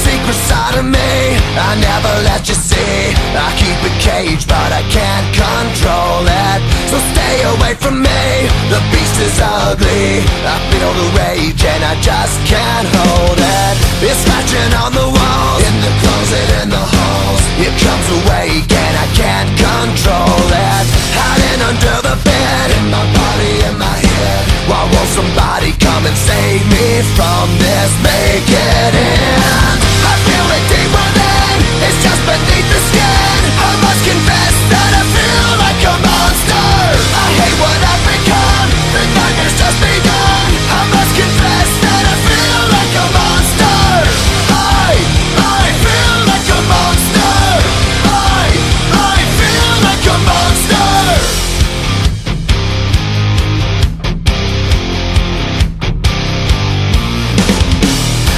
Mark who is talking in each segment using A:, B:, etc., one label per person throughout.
A: secret side of me I never let you see. I keep it caged but I can't control it. So stay away from me, the beast is ugly. I feel the rage and I just can't hold it. It's scratching on the walls, in the closet, in the halls. It comes awake and I can't control it. Hiding under the bed, in my body, in my head. Why won't somebody come and save me from this? Make it end. I feel it deep within, it's just beneath the skin. I must confess that I feel like a monster. I hate what I've become, the nightmare's just begun. I must confess that I feel like a monster. I feel like a monster. I feel like a monster.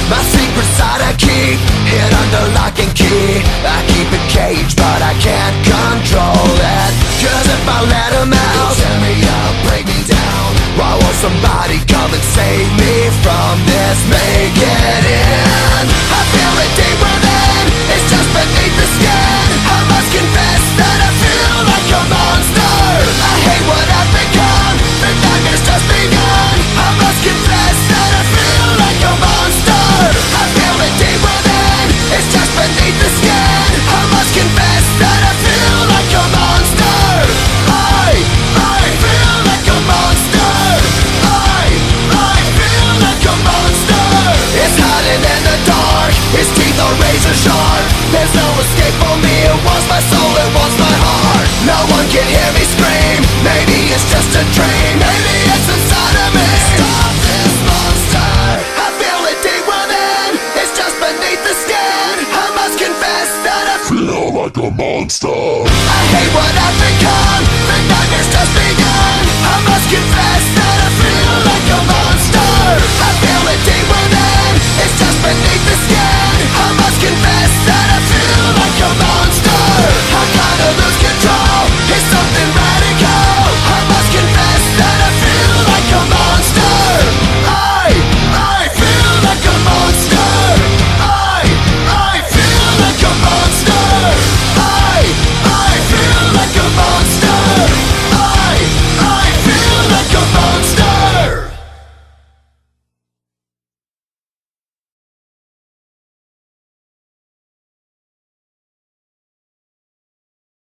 A: My secret side I keep hid under lock and key. I keep it caged but I can't control it. Cause if I let him out, he'll tear me up, break me down. Why won't somebody come and save me from this? Make it end. I feel it deep within, it's just beneath the skin. I must confess that I feel like a monster. I hate what I've become, the nightmare's just begun. I must confess that I feel like a monster. I feel it deep within, it's just beneath the skin. I must confess that I feel like a monster. I feel like a monster. I feel like a monster. It's hiding in the dark, its teeth are razor sharp. There's no escape for me, it wants my soul, it wants my heart. No one can hear me scream, maybe it's just a dream. Maybe it's inside of me. Stop this monster. I feel it deep within, it's just beneath the skin. I must confess that I feel like a monster. I hate what I've